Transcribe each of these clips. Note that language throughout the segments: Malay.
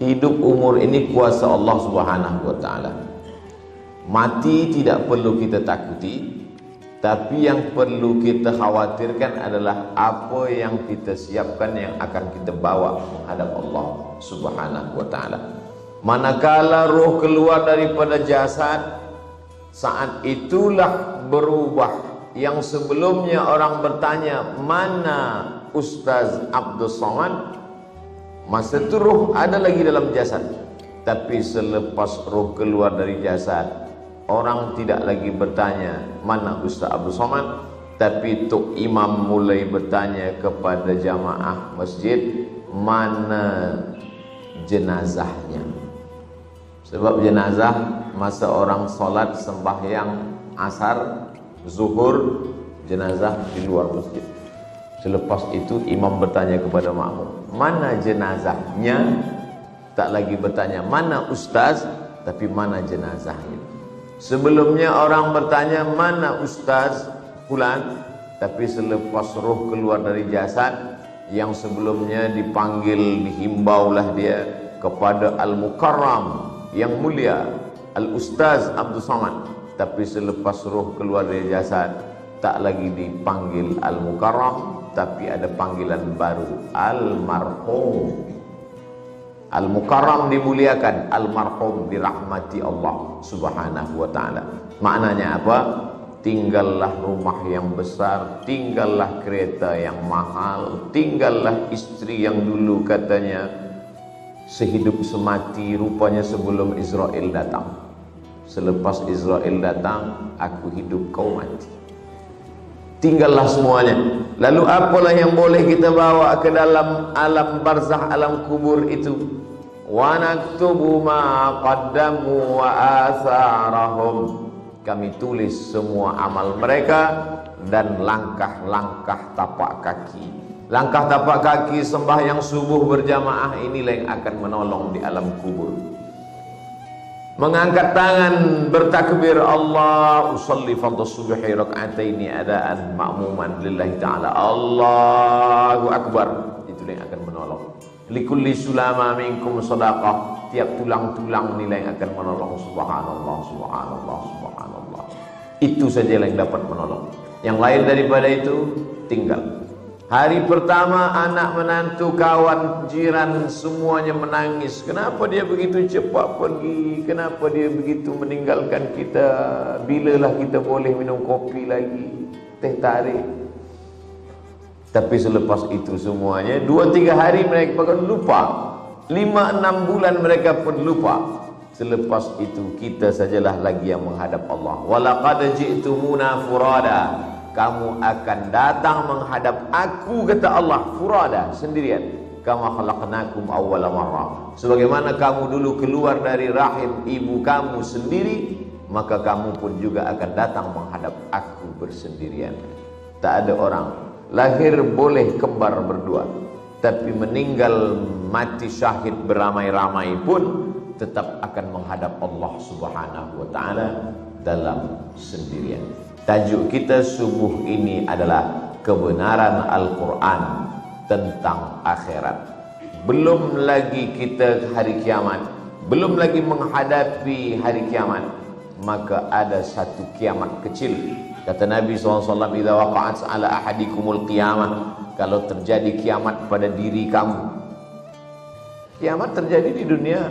Hidup umur ini kuasa Allah Subhanahu wa taala. Mati tidak perlu kita takuti, tapi yang perlu kita khawatirkan adalah apa yang kita siapkan yang akan kita bawa menghadap Allah Subhanahu wa taala. Manakala roh keluar daripada jasad, saat itulah berubah. Yang sebelumnya orang bertanya, mana Ustaz Abdul Somad? Masa itu roh ada lagi dalam jasad. Tapi selepas roh keluar dari jasad, orang tidak lagi bertanya, mana Ustaz Abdul Somad? Tapi Tok Imam mulai bertanya kepada jamaah masjid, mana jenazahnya? Sebab jenazah masa orang solat sembahyang asar, zuhur, jenazah di luar masjid. Selepas itu imam bertanya kepada makmum, mana jenazahnya? Tak lagi bertanya mana ustaz, tapi mana jenazahnya. Sebelumnya orang bertanya mana ustaz fulan, tapi selepas roh keluar dari jasad, yang sebelumnya dipanggil, dihimbaulah dia kepada Al-Mukarram, yang mulia, Al-Ustaz Abdul Somad. Tapi selepas roh keluar dari jasad, tak lagi dipanggil Al-Mukarram, tapi ada panggilan baru, Al-Marhum. Al-Mukarram dimuliakan, Al-Marhum dirahmati Allah Subhanahu wa ta'ala. Maknanya apa? Tinggallah rumah yang besar, tinggallah kereta yang mahal, tinggallah istri yang dulu katanya sehidup semati, rupanya sebelum Israel datang. Selepas Israel datang, aku hidup, kau mati. Tinggallah semuanya. Lalu apalah yang boleh kita bawa ke dalam alam barzakh, alam kubur itu? Wa naktubu ma qaddamu wa atharahum. Kami tulis semua amal mereka dan langkah-langkah tapak kaki. Langkah tapak kaki sembahyang subuh berjamaah inilah yang akan menolong di alam kubur. Mengangkat tangan bertakbir, Allah usalli fardhu subhi rak'ataini adaan ma'muman lillahi ta'ala, Allahu akbar, itu yang akan menolong. Likulli sulama minkum sadaqah, tiap tulang-tulang nilai yang akan menolong. Subhanallah, subhanallah, subhanallah. Itu saja yang dapat menolong. Yang lain daripada itu tinggal. Hari pertama anak menantu, kawan, jiran semuanya menangis. Kenapa dia begitu cepat pergi? Kenapa dia begitu meninggalkan kita? Bilalah kita boleh minum kopi lagi, teh tarik? Tapi selepas itu semuanya 2-3 hari mereka akan lupa. 5-6 bulan mereka pun lupa. Selepas itu kita sajalah lagi yang menghadap Allah. Walaqad ji'tumuna furada. Kamu akan datang menghadap aku, kata Allah, furada, sendirian. Kama khalaqnakum awwala marrah. Sebagaimana kamu dulu keluar dari rahim ibu kamu sendiri, maka kamu pun juga akan datang menghadap aku bersendirian. Tak ada orang lahir boleh kembar berdua, tapi meninggal mati syahid beramai-ramai pun tetap akan menghadap Allah Subhanahu wa ta'ala dalam sendirian. Tajuk kita subuh ini adalah kebenaran Al-Quran tentang akhirat. Belum lagi kita hari kiamat, belum lagi menghadapi hari kiamat, maka ada satu kiamat kecil. Kata Nabi SAW, "Idza waqa'at ala ahadikumul qiyamah." Kalau terjadi kiamat pada diri kamu. Kiamat terjadi di dunia.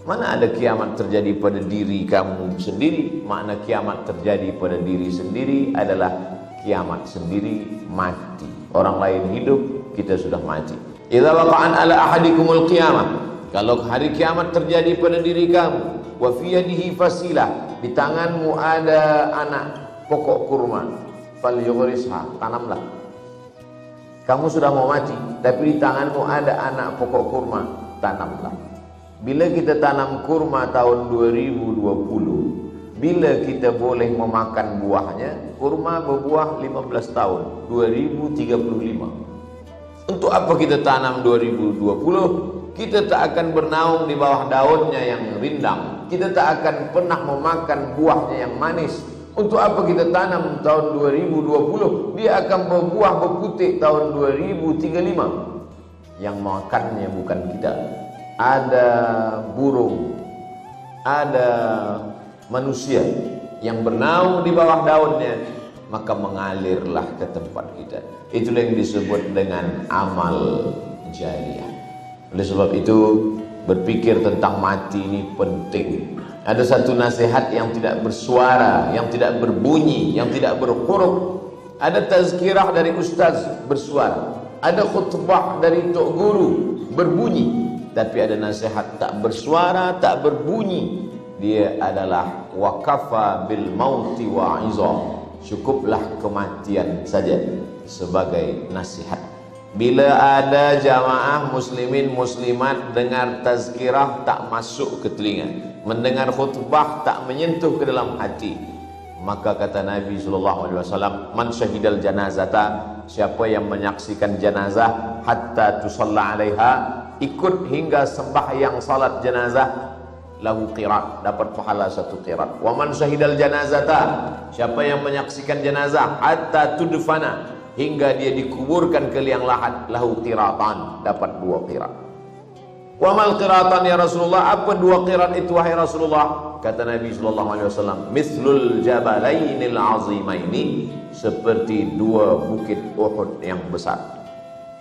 Mana ada kiamat terjadi pada diri kamu sendiri? Makna kiamat terjadi pada diri sendiri adalah kiamat sendiri mati. Orang lain hidup, kita sudah mati. Idza waqa'an ala ahadikumul qiyamah. Kalau hari kiamat terjadi pada diri kamu, wa fi yadihi fasilah, di tanganmu ada anak pokok kurma, falyughrisha, tanamlah. Kamu sudah mau mati, tapi di tanganmu ada anak pokok kurma, tanamlah. Bila kita tanam kurma tahun 2020, bila kita boleh memakan buahnya? Kurma berbuah 15 tahun, 2035. Untuk apa kita tanam 2020? Kita tak akan bernaung di bawah daunnya yang rindang. Kita tak akan pernah memakan buahnya yang manis. Untuk apa kita tanam tahun 2020? Dia akan berbuah berputik tahun 2035. Yang makannya bukan kita, ada burung, ada manusia yang bernaung di bawah daunnya, maka mengalirlah ke tempat kita. Itulah yang disebut dengan amal jariah. Oleh sebab itu, berpikir tentang mati ini penting. Ada satu nasihat yang tidak bersuara, yang tidak berbunyi, yang tidak berhuruf. Ada tazkirah dari ustaz bersuara, ada khutbah dari tok guru berbunyi. Tapi ada nasihat tak bersuara, tak berbunyi. Dia adalah wakafa bil mauti wa'izah. Cukuplah kematian saja sebagai nasihat. Bila ada jamaah muslimin muslimat dengar tazkirah tak masuk ke telinga, mendengar khutbah tak menyentuh ke dalam hati, maka kata Nabi SAW, man syahidal janazata, siapa yang menyaksikan jenazah hatta tusalla alaiha, ikut hingga sembahyang salat jenazah, lahu qirat, dapat pahala 1 qirat. Wa man syahidal janazata, siapa yang menyaksikan jenazah hatta tudfana, hingga dia dikuburkan ke liang lahat, lahu qiratan, dapat 2 qirat. Wa mal qiratan ya Rasulullah, apa 2 qirat itu wahai Rasulullah? Kata Nabi SAW, mithlul jabalainil azimaini, seperti 2 bukit Uhud yang besar.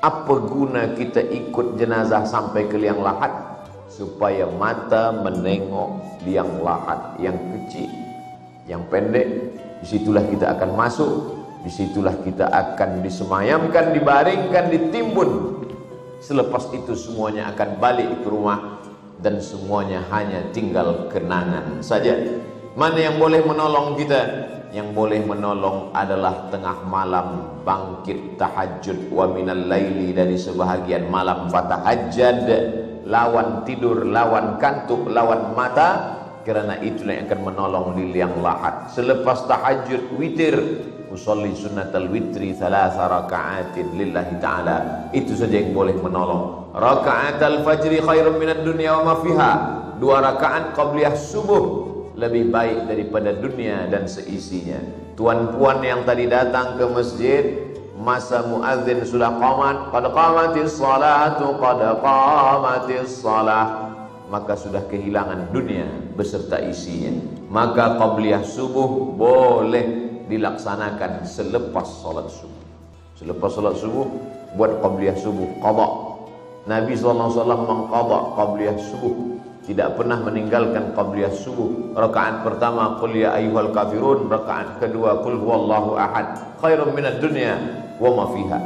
Apa guna kita ikut jenazah sampai ke liang lahat? Supaya mata menengok liang lahat yang kecil, yang pendek. Disitulah kita akan masuk, disitulah kita akan disemayamkan, dibaringkan, ditimbun. Selepas itu semuanya akan balik ke rumah, dan semuanya hanya tinggal kenangan saja. Mana yang boleh menolong kita? Yang boleh menolong adalah tengah malam bangkit tahajud, wa minal laili, dari sebahagian malam fatahajjad, lawan tidur, lawan kantuk, lawan mata, kerana itulah yang akan menolong di liang lahat. Selepas tahajud witir, usolli sunnatal witri 3 raka'atin lillahi ta'ala, itu saja yang boleh menolong. Raka'atal fajri khairun minad dunya wa ma fiha, 2 rakaat qabliyah subuh lebih baik daripada dunia dan seisinya. Tuan-puan yang tadi datang ke masjid, masa muadzin sudah qamat, qad qamatis salatu, qad qamatis salah, maka sudah kehilangan dunia beserta isinya. Maka qabliyah subuh boleh dilaksanakan selepas salat subuh. Selepas salat subuh buat qabliyah subuh, qada. Nabi SAW mengqada qabliyah subuh, tidak pernah meninggalkan qabliyah subuh. Rakaat pertama qul ya ayyuhal kafirun, rakaat kedua qul huwallahu ahad, khairum minad dunya wa ma fiha.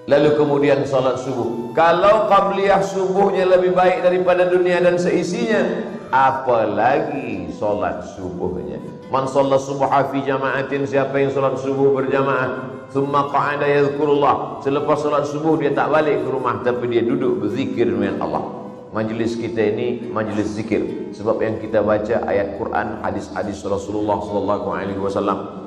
Lalu kemudian salat subuh. Kalau qabliyah subuhnya lebih baik daripada dunia dan seisinya, apalagi salat subuhnya. Man shalla subha fi jama'atin, siapa yang salat subuh berjamaah, thumma qa'ada yadhkurullah, selepas salat subuh dia tak balik ke rumah, tapi dia duduk berzikir dengan Allah. Majlis kita ini majlis zikir, sebab yang kita baca ayat Quran, hadis-hadis Rasulullah SAW.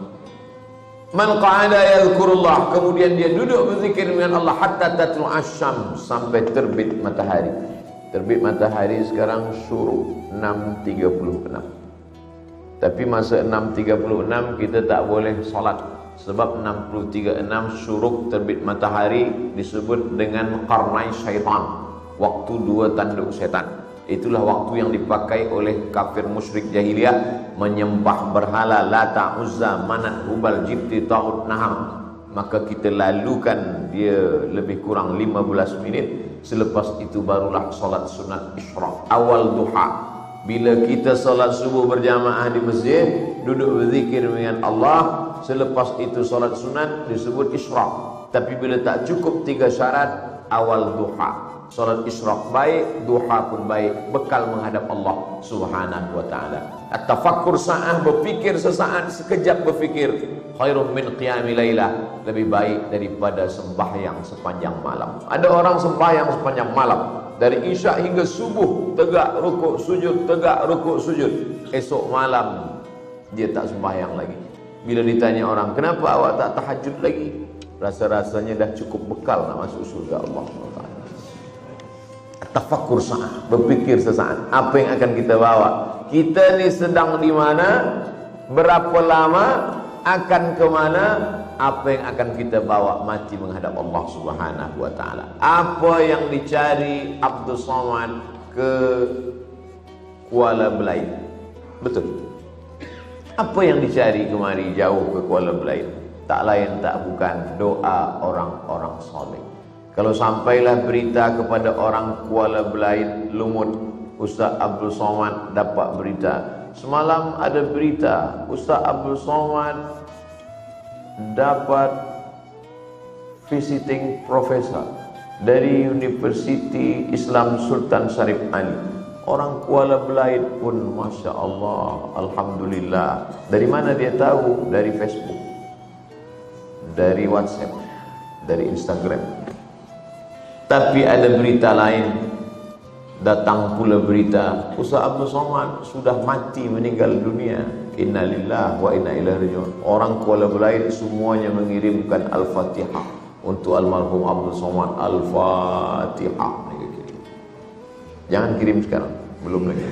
Man qa'ada yadhkurullah, kemudian dia duduk berzikir dengan Allah hatta tatlu asyam, sampai terbit matahari. Terbit matahari sekarang syuruk 6.36. Tapi masa 6.36 kita tak boleh salat, sebab 6.36 syuruk terbit matahari disebut dengan qarnai syaitan, waktu 2 tanduk setan. Itulah waktu yang dipakai oleh kafir musyrik jahiliyah menyembah berhala Lata, Uzza, Manat, Hubal, Jibti, Ta'ud, Naham. Maka kita lalukan dia lebih kurang 15 minit. Selepas itu barulah salat sunat isyraq, awal duha. Bila kita salat subuh berjamaah di masjid, duduk berzikir dengan Allah, selepas itu salat sunat disebut isyraq. Tapi bila tak cukup 3 syarat, awal duha. Salat isyraq baik, duha pun baik, bekal menghadap Allah Subhanahu wa taala. At-tafakkur sa'ah, berfikir sesaat, sekejap berfikir, khairum min qiyami lailah, lebih baik daripada sembahyang sepanjang malam. Ada orang sembahyang sepanjang malam, dari isya hingga subuh, tegak rukuk sujud, tegak rukuk sujud. Esok malam dia tak sembahyang lagi. Bila ditanya orang, kenapa awak tak tahajud lagi? Rasa-rasanya dah cukup bekal nak masuk surga Allah SWT. Tafakkur sa'ah, berpikir sesaat, apa yang akan kita bawa? Kita ni sedang di mana, berapa lama, akan ke mana, apa yang akan kita bawa mati menghadap Allah Subhanahu wa taala. Apa yang dicari Abdul Somad ke Kuala Belait? Betul. Apa yang dicari kemari jauh ke Kuala Belait? Tak lain tak bukan doa orang-orang soleh. Kalau sampailah berita kepada orang Kuala Belait, Lumut, Ustaz Abdul Somad dapat berita. Semalam ada berita Ustaz Abdul Somad dapat visiting professor dari Universiti Islam Sultan Syarif Ali. Orang Kuala Belait pun Masya Allah, Alhamdulillah. Dari mana dia tahu? Dari Facebook, dari WhatsApp, dari Instagram. Tapi ada berita lain, datang pula berita Ustaz Abdul Somad sudah mati, meninggal dunia. Innalillahi wa inna ilaihi raji'un. Orang Kuala Belait semuanya mengirimkan Al-Fatihah untuk almarhum Abdul Somad. Al-Fatihah. Jangan kirim sekarang, belum lagi.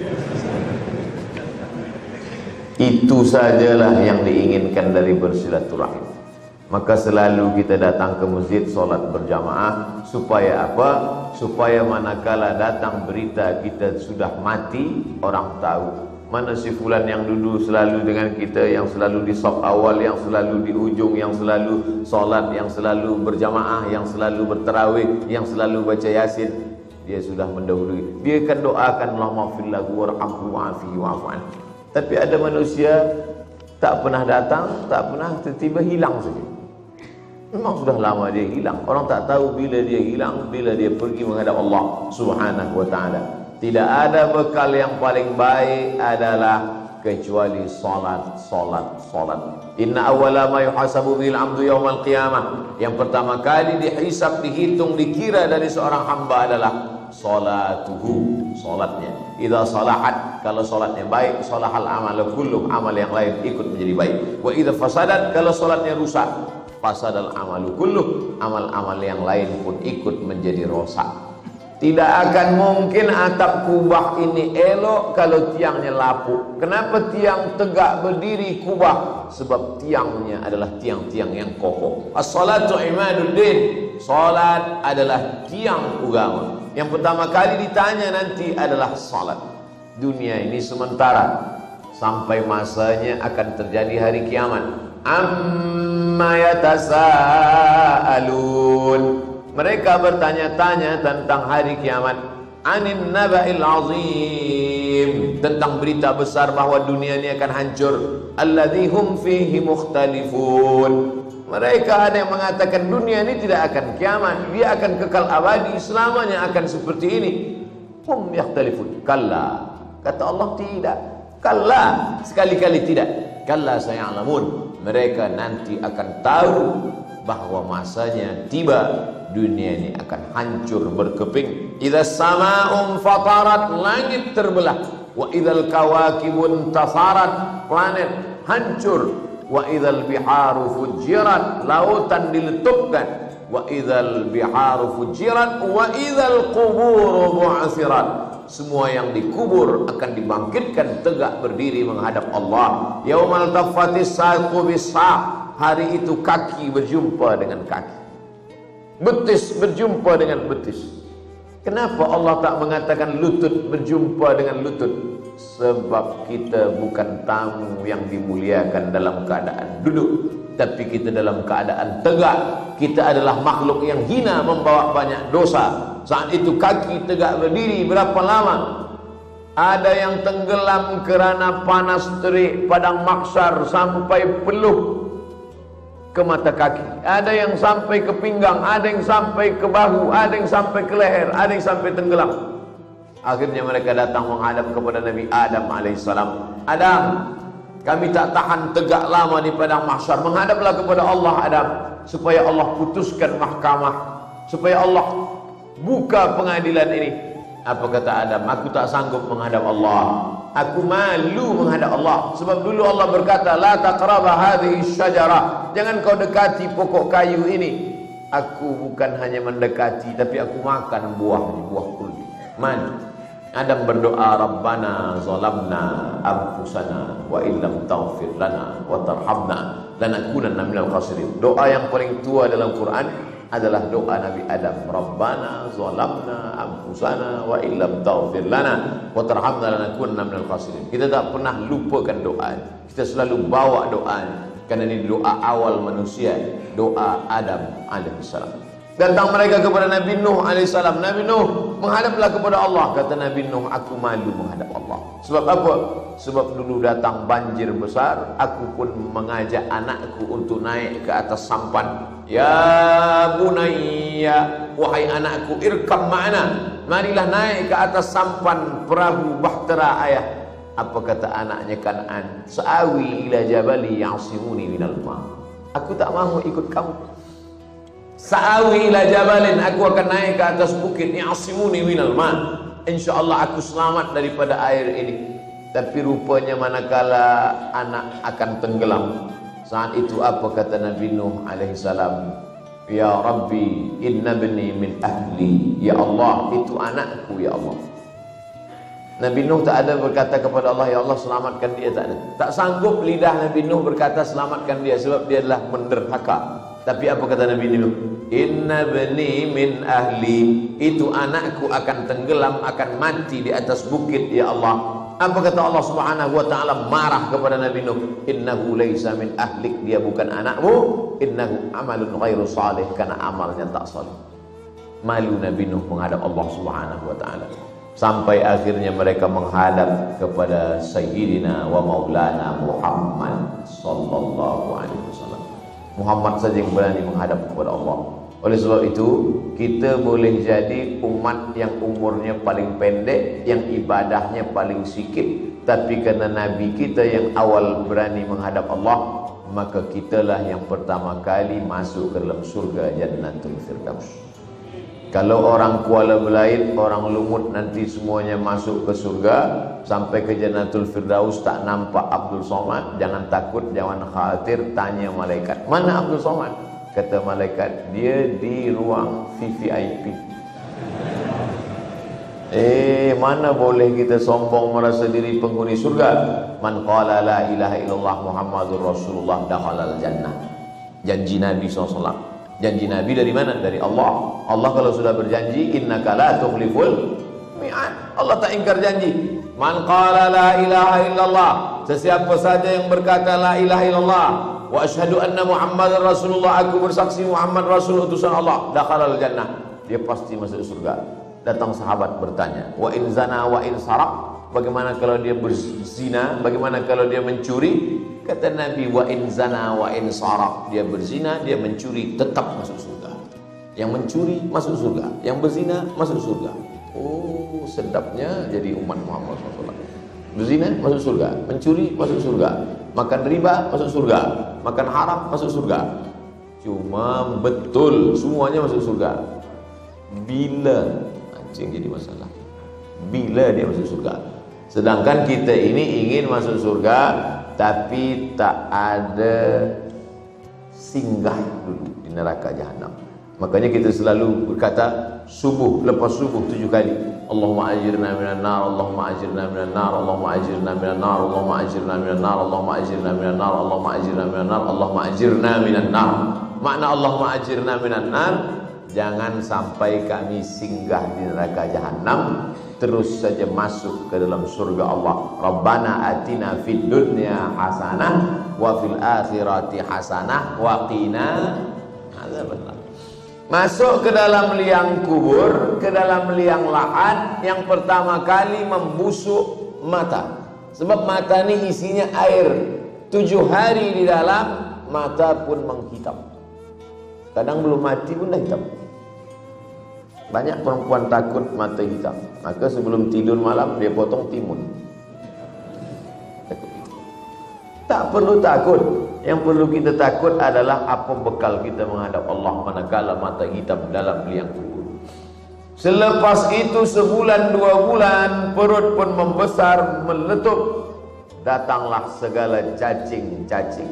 Itu sajalah yang diinginkan dari bersilaturahim. Maka selalu kita datang ke masjid, solat berjamaah. Supaya apa? Supaya manakala datang berita kita sudah mati, orang tahu mana si fulan yang dulu selalu dengan kita, yang selalu di saf awal, yang selalu di ujung, yang selalu solat, yang selalu berjamaah, yang selalu bertarawih, yang selalu baca Yasin. Dia sudah mendahului. Dia akan doakan Allahumma fir lahu warhamhu wa'afihi wa'fu anhu. Tapi ada manusia tak pernah datang, tak pernah, tiba-tiba hilang saja. Memang sudah lama dia hilang. Orang tak tahu bila dia hilang, bila dia pergi menghadap Allah Subhanahu wa taala. Tidak ada bekal yang paling baik adalah kecuali salat, salat, salat. Inna awwala ma yuhasabu bil 'abdu yaumal qiyamah. Yang pertama kali dihisab, dihitung, dikira dari seorang hamba adalah salatuhu, salatnya. Idza salahat, kalau salatnya baik, salahal amalu kullu, amal yang lain ikut menjadi baik. Wa idza fasadat, kalau salatnya rusak, fasadal amalu kullu, amal-amal yang lain pun ikut menjadi rosak. Tidak akan mungkin atap kubah ini elok kalau tiangnya lapuk. Kenapa tiang tegak berdiri kubah? Sebab tiangnya adalah tiang-tiang yang kokoh. As-salatu imaduddin. Salat adalah tiang agama. Yang pertama kali ditanya nanti adalah salat. Dunia ini sementara, sampai masanya akan terjadi hari kiamat. Amma yatasaalun. Mereka bertanya-tanya tentang hari kiamat. Anin naba'il azim, tentang berita besar bahwa dunia ini akan hancur. Alladzi hum fihi mukhtalifun. Mereka ada yang mengatakan dunia ini tidak akan kiamat, dia akan kekal abadi, selamanya akan seperti ini. Hum yakhtalifun. Kalla, kata Allah, tidak. Kalla, sekali-kali tidak. Kalla saya'lamun. Mereka nanti akan tahu bahwa masanya tiba, dunia ini akan hancur berkeping. Idza sama'un fatarat, langit terbelah. Wa idzal kawakibun tasarat, planet hancur. Wa idzal biharu fujirat, lautan diletupkan. Wa idzal biharu fujirat wa idzal quburu bu'athirat. Semua yang dikubur akan dibangkitkan tegak berdiri menghadap Allah. Yaumal taffatis saqu bis-saq. Hari itu kaki berjumpa dengan kaki, betis berjumpa dengan betis. Kenapa Allah tak mengatakan lutut berjumpa dengan lutut? Sebab kita bukan tamu yang dimuliakan dalam keadaan duduk, tapi kita dalam keadaan tegak. Kita adalah makhluk yang hina, membawa banyak dosa. Saat itu kaki tegak berdiri berapa lama? Ada yang tenggelam kerana panas terik padang mahsyar sampai peluh ke mata kaki. Ada yang sampai ke pinggang, ada yang sampai ke bahu, ada yang sampai ke leher, ada yang sampai tenggelam. Akhirnya mereka datang menghadap kepada Nabi Adam alaihissalam. Adam, kami tak tahan tegak lama di padang mahsyar. Menghadaplah kepada Allah Adam, supaya Allah putuskan mahkamah, supaya Allah buka pengadilan ini. Apa kata Adam? Aku tak sanggup menghadap Allah. Aku malu menghadap Allah. Sebab dulu Allah berkata, la taqraba hadhihi syajarah. Jangan kau dekati pokok kayu ini. Aku bukan hanya mendekati, tapi aku makan buahnya, buah kuldi. Malu. Adam berdoa, Rabbana zalamna anfusana wa illam taghfir lana wa tarhamna lanakunanna minal khasirin. Doa yang paling tua dalam Quran adalah doa Nabi Adam. Rabbana zalamna anfusana wa illam taghfir lana wa tarhamna lanakunanna minal khasirin. Kita tak pernah lupakan doa. Kita selalu bawa doa. Karena ini doa awal manusia, doa Adam alaihissalam. Datang mereka kepada Nabi Nuh alaihissalam. Nabi Nuh, menghadaplah kepada Allah. Kata Nabi Nuh, aku malu menghadap Allah. Sebab apa? Sebab dulu datang banjir besar, aku pun mengajak anakku untuk naik ke atas sampan. Ya bunayya, wahai anakku, irkam ma'ana, marilah naik ke atas sampan perahu bahtera ayah. Apa kata anaknya Kan'an? Sa'awi ila jabali ya'simuni minal ma'. Aku tak mahu ikut kamu. Sa'awi ila jabalin, aku akan naik ke atas bukit, ya'simuni minal ma'. InsyaAllah aku selamat daripada air ini. Tapi rupanya manakala anak akan tenggelam, saat itu apa kata Nabi Nuh alaihissalam? Ya Rabbi, inna bani min ahli. Ya Allah, itu anakku ya Allah. Nabi Nuh tak ada berkata kepada Allah, ya Allah selamatkan dia, tak ada. Tak sanggup lidah Nabi Nuh berkata selamatkan dia, sebab dia adalah menderhaka. Tapi apa kata Nabi Nuh? Inna bani min ahli, itu anakku akan tenggelam, akan mati di atas bukit ya Allah. Apa kata Allah Subhanahu wa taala marah kepada Nabi Nuh? Innahu laisa min ahlik, dia bukan anakmu. Innahu amalun ghairu salih, karena amalnya tak salih. Malu Nabi Nuh menghadap Allah Subhanahu wa taala. Sampai akhirnya mereka menghadap kepada Sayyidina wa Maulana Muhammad sallallahu alaihi wasallam. Muhammad saja yang berani menghadap kepada Allah. Oleh sebab itu, kita boleh jadi umat yang umurnya paling pendek, yang ibadahnya paling sikit, tapi karena Nabi kita yang awal berani menghadap Allah, maka kitalah yang pertama kali masuk ke dalam surga Jannatul Firdaus. Kalau orang Kuala Belait, orang Lumut nanti semuanya masuk ke surga, sampai ke Jannatul Firdaus tak nampak Abdul Somad, jangan takut, jangan khawatir, tanya malaikat, mana Abdul Somad? Kata malaikat, dia di ruang VVIP. Mana boleh kita sombong merasa diri penghuni surga. Man qala la ilaha illallah Muhammadur Rasulullah dakhalal jannah. Janji Nabi SAW. Janji Nabi dari mana? Dari Allah. Allah kalau sudah berjanji, innaka la tukhliful mi'ad. Allah tak ingkar janji. Man qala la ilaha illallah, sesiapa saja yang berkata la ilaha illallah wa asyhadu anna Muhammadar Rasulullah, aku bersaksi Muhammad Rasul utusan Allah, dakhalal jannah, dia pasti masuk surga. Datang sahabat bertanya, wa in zana wa in saraq, bagaimana kalau dia berzina, bagaimana kalau dia mencuri? Kata Nabi, wa in zana wa in saraq, dia berzina, dia mencuri, tetap masuk surga. Yang mencuri masuk surga, yang berzina masuk surga. Oh, sedapnya jadi umat Muhammad SAW. Berzina masuk surga, mencuri masuk surga, makan riba masuk surga, makan haram masuk surga. Cuma betul semuanya masuk surga. Bila yang jadi masalah, bila dia masuk surga. Sedangkan kita ini ingin masuk surga, tapi tak ada singgah dulu di neraka jahanam. Makanya kita selalu berkata subuh, lepas subuh 7 kali, Allahumma ajirna minan nar, Allahumma ajirna minan nar, Allahumma ajirna minan nar, Allahumma ajirna minan nar, Allahumma ajirna minan nar, Allahumma ajirna minan nar, Allahumma ajirna minan nar. Makna Allahumma ajirna minan nar, jangan sampai kami singgah di neraka jahanam, terus saja masuk ke dalam surga Allah. Rabbana atina fid dunya hasanah wa fil akhirati hasanah wa qina adzabannar. Masuk ke dalam liang kubur, ke dalam liang lahat, yang pertama kali membusuk mata. Sebab mata ini isinya air. 7 hari di dalam, mata pun menghitam. Kadang belum mati pun dah hitam. Banyak perempuan takut mata hitam, maka sebelum tidur malam dia potong timun. Tak perlu takut. Yang perlu kita takut adalah apa bekal kita menghadap Allah manakala mata hitam dalam liang kubur. Selepas itu sebulan 2 bulan, perut pun membesar, meletup. Datanglah segala cacing-cacing,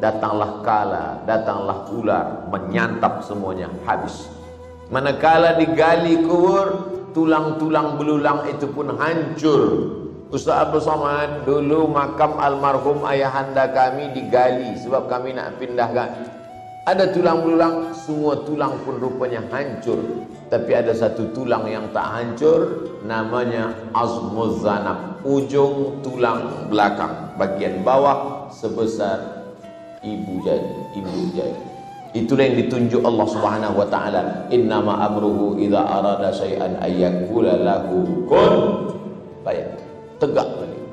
datanglah kala, datanglah ular, menyantap semuanya, habis. Manakala digali kubur, tulang-tulang belulang itu pun hancur. Ustaz Abdul Somad, dulu makam almarhum ayahanda kami digali sebab kami nak pindahkan. Ada tulang belulang, semua tulang pun rupanya hancur. Tapi ada satu tulang yang tak hancur, namanya azmuz zanab, ujung tulang belakang, bagian bawah sebesar ibu jari. Itulah yang ditunjuk Allah Subhanahu wa taala, innama amruhu idza arada syai'an ayyakula lahu kun fayakun. Tegak balik,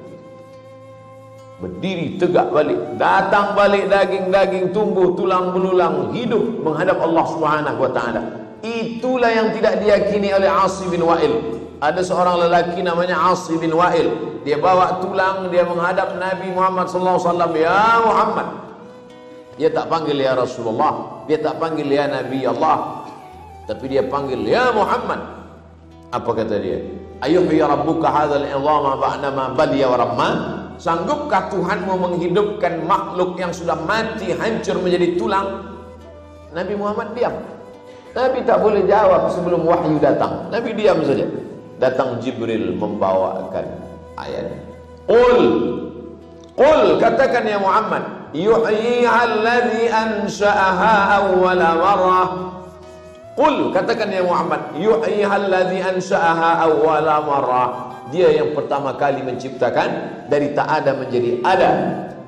berdiri tegak balik, datang balik daging-daging, tumbuh tulang belulang, hidup menghadap Allah Subhanahu wa taala. Itulah yang tidak diyakini oleh Asi bin Wa'il. Ada seorang lelaki namanya Asi bin Wa'il, dia bawa tulang, dia menghadap Nabi Muhammad sallallahu alaihi wasallam, ya Muhammad. Dia tak panggil ya Rasulullah, dia tak panggil ya Nabi Allah, tapi dia panggil ya Muhammad. Apa kata dia? Ayuhya rabbuka hadzal idhama ba'dama baliya wa ramma? Sanggupkah Tuhanmu menghidupkan makhluk yang sudah mati, hancur menjadi tulang? Nabi Muhammad diam. Nabi tak boleh jawab sebelum wahyu datang. Nabi diam saja. Datang Jibril membawakan ayat. Qul katakan ya Muhammad, yuhyiha alladhi ansha'aha awwala marrah. Qul katakan ya Muhammad, yuhyiha alladhi ansha'aha awwala marrah. Dia yang pertama kali menciptakan dari tak ada menjadi ada.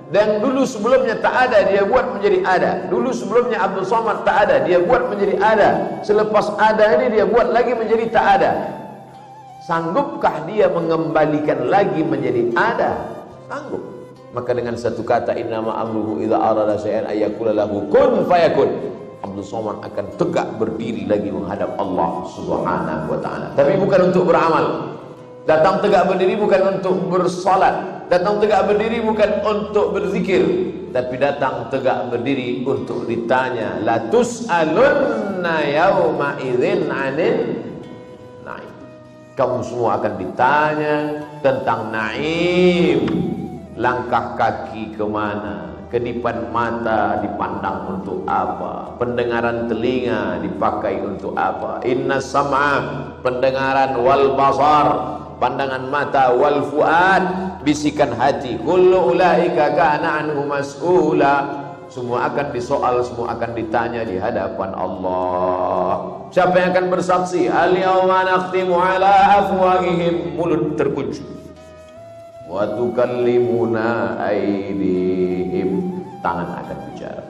Dan dulu sebelumnya tak ada, dia buat menjadi ada. Dulu sebelumnya Abdul Somad tak ada, dia buat menjadi ada. Selepas ada ini dia buat lagi menjadi tak ada. Sanggupkah dia mengembalikan lagi menjadi ada? Sanggup. Maka dengan satu kata, innama amruhu idza arada syai'an ayyakula lahu kun fayakun, Abdul Somad akan tegak berdiri lagi menghadap Allah Subhanahu wa taala. Tapi bukan untuk beramal. Datang tegak berdiri bukan untuk bersolat, datang tegak berdiri bukan untuk berzikir, tapi datang tegak berdiri untuk ditanya, la tus'alunna yauma idzin 'anil na'im. Kamu semua akan ditanya tentang naim. Langkah kaki kemana, kedipan mata dipandang untuk apa, pendengaran telinga dipakai untuk apa. Inna sam'a, pendengaran, wal basar, pandangan mata, wal fuad, bisikan hati, kullu ulaika kana anhu mas'ula. Semua akan disoal, semua akan ditanya di hadapan Allah. Siapa yang akan bersaksi? Al-yawma nakhtimu ala afwahihim, mulut terkunci. Wa tukallimuna aydihim, tangan akan bicara.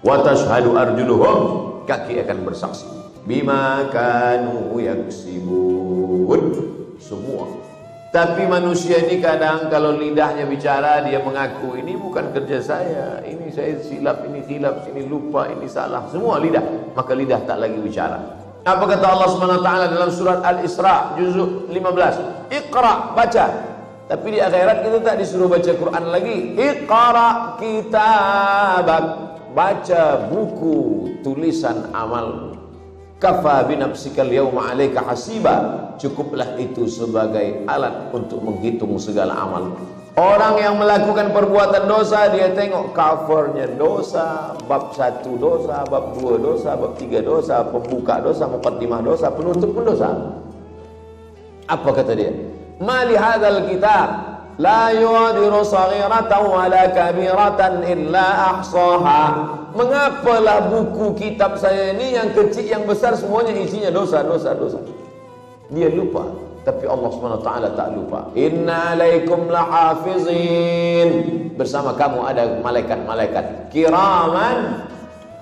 Wa tashhadu arjuluhum, kaki akan bersaksi. Bima kanu yaksibun, semua. Tapi manusia ini kadang kalau lidahnya bicara, dia mengaku ini bukan kerja saya, ini saya silap, ini khilaf, ini lupa, ini salah, semua lidah. Maka lidah tak lagi bicara. Apa kata Allah Subhanahu wa taala dalam surat Al-Isra juzuk 15? Iqra, baca. Tapi di akhirat kita tak disuruh baca Quran lagi. Iqra kitabak, baca buku tulisan amal. Kafa binafsikal yawma 'alaika hasiba, cukuplah itu sebagai alat untuk menghitung segala amal. Orang yang melakukan perbuatan dosa, dia tengok covernya dosa, bab 1 dosa, bab 2 dosa, bab 3 dosa, pembuka dosa, muqaddimah dosa, penutup pun dosa. Apa kata dia? Mali hadzal kitab la yughadiru saghiratan wala kabiratan illa ahsaha. Mengapalah buku kitab saya ini yang kecil yang besar semuanya isinya dosa. Dia lupa, tapi Allah SWT tak lupa. Inna alaikum lahafizin, bersama kamu ada malaikat-malaikat kiraman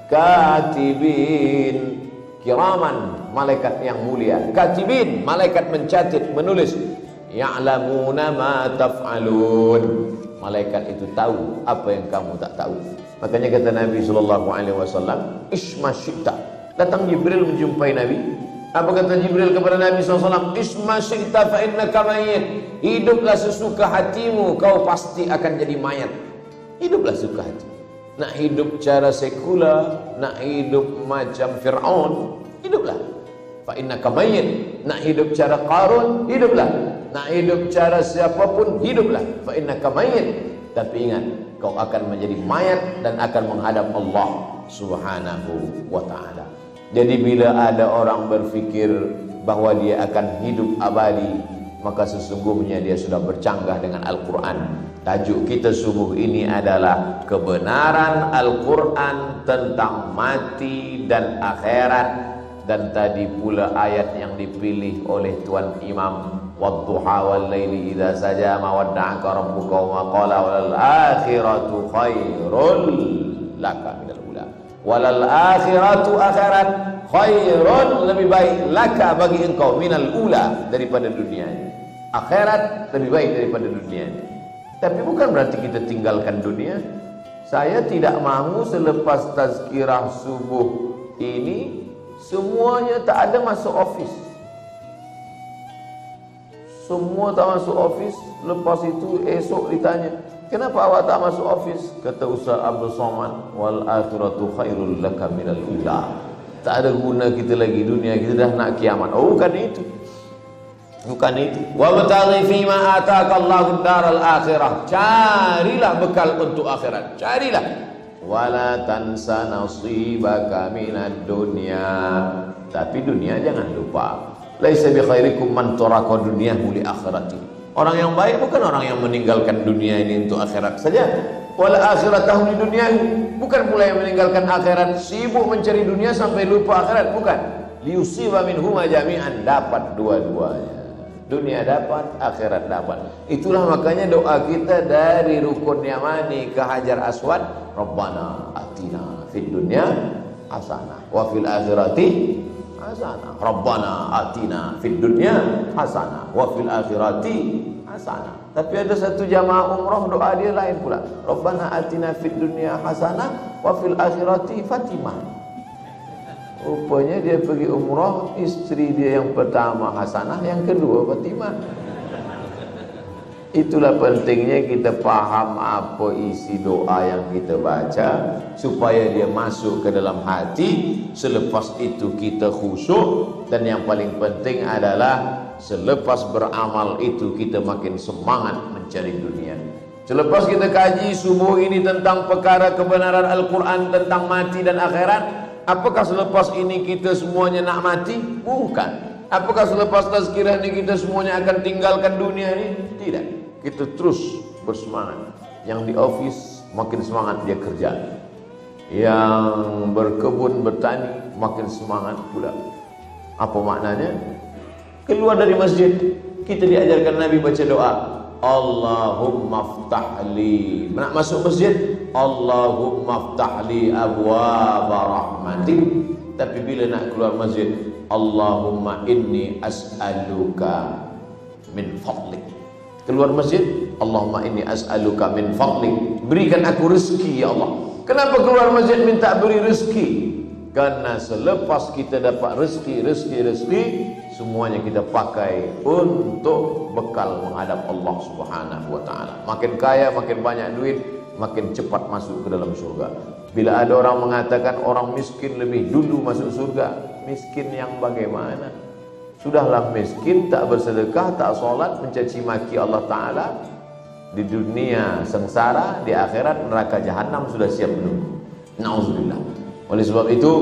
katibin. Kiraman, malaikat yang mulia. Katibin, malaikat mencatat, menulis. Ya'lamuna ma taf'alun, malaikat itu tahu apa yang kamu tak tahu. Makanya kata Nabi SAW, isma syi'ta. Datang Jibril menjumpai Nabi. Apa kata Jibril kepada Nabi SAW? Isma syi'ta fa innaka mayyit. Hiduplah sesuka hatimu, kau pasti akan jadi mayat. Hiduplah sesuka hati. Nak hidup cara sekular, nak hidup macam Fir'aun, hiduplah. Fa innaka mayyit. Nak hidup cara Qarun, hiduplah. Nak hidup cara siapapun, hiduplah. Fa innaka mayyit. Tapi ingat, kau akan menjadi mayat dan akan menghadap Allah Subhanahu wa ta'ala. Jadi bila ada orang berfikir bahwa dia akan hidup abadi, maka sesungguhnya dia sudah bercanggah dengan Al-Quran. Tajuk kita subuh ini adalah kebenaran Al-Quran tentang mati dan akhirat. Dan tadi pula ayat yang dipilih oleh Tuan Imam, wadduha wal laili idza saja ma wadda'aka rabbuka wa qala wal akhiratu khairul laka minal ula. Walal akhiratu akhirat khairun, lebih baik laka bagi engkau minal ula, daripada dunia ini. Akhirat lebih baik daripada dunia ini. Tapi bukan berarti kita tinggalkan dunia. Saya tidak mahu selepas tazkirah subuh ini semuanya tak ada masuk office. Semua tak masuk office. Lepas itu esok ditanya, kenapa awak tak masuk office? Kata Ustaz Abdul Somad, wal akhiratu khairul laka minal ula. Tak ada guna kita lagi dunia, kita dah nak kiamat. Oh, bukan itu. Bukan itu. Wa bataghi fima ataka Allahu daral akhirah. Carilah bekal untuk akhirat. Carilah. Wala tansa nasibaka minad dunya. Tapi dunia jangan lupa. Laisa bi khairikum man taraka dunyahu li akhirati. Orang yang baik bukan orang yang meninggalkan dunia ini untuk akhirat saja. Wala akhiratahu li dunyahu. Bukan pula yang meninggalkan akhirat sibuk mencari dunia sampai lupa akhirat, bukan. Liusiba minhuma jami'an, dapat dua-duanya. Dunia dapat, akhirat dapat. Itulah makanya doa kita dari rukun yamani ke Hajar Aswad, Rabbana atina fid dunya hasanah wa fil akhirati hasanah. Rabbana atina fid dunya hasanah wa fil akhirati hasanah. Tapi ada satu jamaah umrah doa dia lain pula. Rabbana atina fid dunya hasanah wa fil akhirati fatimah. Rupanya dia pergi umrah, isteri dia yang pertama Hasanah, yang kedua Fatimah. Itulah pentingnya kita faham apa isi doa yang kita baca, supaya dia masuk ke dalam hati. Selepas itu kita khusyuk. Dan yang paling penting adalah selepas beramal itu kita makin semangat mencari dunia. Selepas kita kaji subuh ini tentang perkara kebenaran Al-Quran tentang mati dan akhirat, apakah selepas ini kita semuanya nak mati? Bukan. Apakah selepas tazkirah ini kita semuanya akan tinggalkan dunia ini? Tidak. Kita terus bersemangat. Yang di office makin semangat dia kerja. Yang berkebun bertani makin semangat pula. Apa maknanya? Keluar dari masjid, kita diajarkan Nabi baca doa, Allahumma ftahli. Nak masuk masjid, Allahumma ftahli abwaaba rahmatik. Tapi bila nak keluar masjid, Allahumma inni as'aluka min fadlik. Keluar masjid, Allahumma inni as'aluka min fadlik. Berikan aku rezeki ya Allah. Kenapa keluar masjid minta beri rezeki? Karena selepas kita dapat rezeki, semuanya kita pakai untuk bekal menghadap Allah Subhanahu wa taala. Makin kaya, makin banyak duit, makin cepat masuk ke dalam surga. Bila ada orang mengatakan orang miskin lebih dulu masuk surga, miskin yang bagaimana? Sudahlah miskin, tak bersedekah, tak solat, mencaci maki Allah taala. Di dunia sengsara, di akhirat neraka jahanam sudah siap menunggu. Nauzubillah. Oleh sebab itu,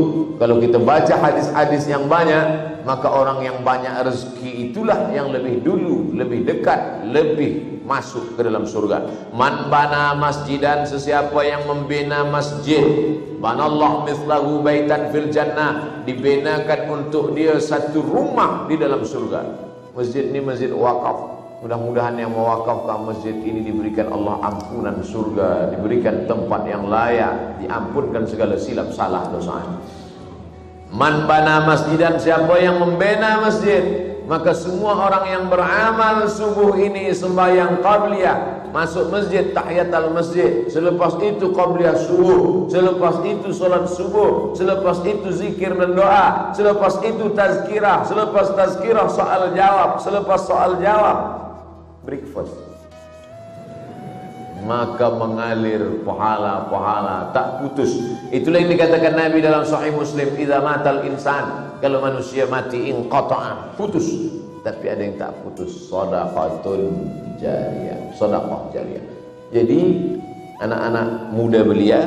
kalau kita baca hadis-hadis yang banyak, maka orang yang banyak rezeki itulah yang lebih dulu, lebih dekat, lebih masuk ke dalam surga. Man bana masjidan, sesiapa yang membina masjid, banallahu mithlahu baitan fil jannah, dibinakan untuk dia satu rumah di dalam surga. Masjid ini masjid wakaf. Mudah-mudahan yang mewakafkan masjid ini diberikan Allah ampunan surga, diberikan tempat yang layak, diampunkan segala silap salah dosa. Man bana masjidan, siapa yang membina masjid, maka semua orang yang beramal subuh ini sembahyang qabliyah, masuk masjid tahiyatul masjid, selepas itu qabliyah subuh, selepas itu salat subuh, selepas itu zikir dan doa, selepas itu tazkirah, selepas tazkirah soal jawab, selepas soal jawab breakfast, maka mengalir pahala-pahala tak putus. Itulah yang dikatakan Nabi dalam Sahih Muslim, idza matal insan, kalau manusia mati inqata'a, putus. Tapi ada yang tak putus, shadaqatun jariyah, sedekah jariyah. Jadi anak-anak muda belia,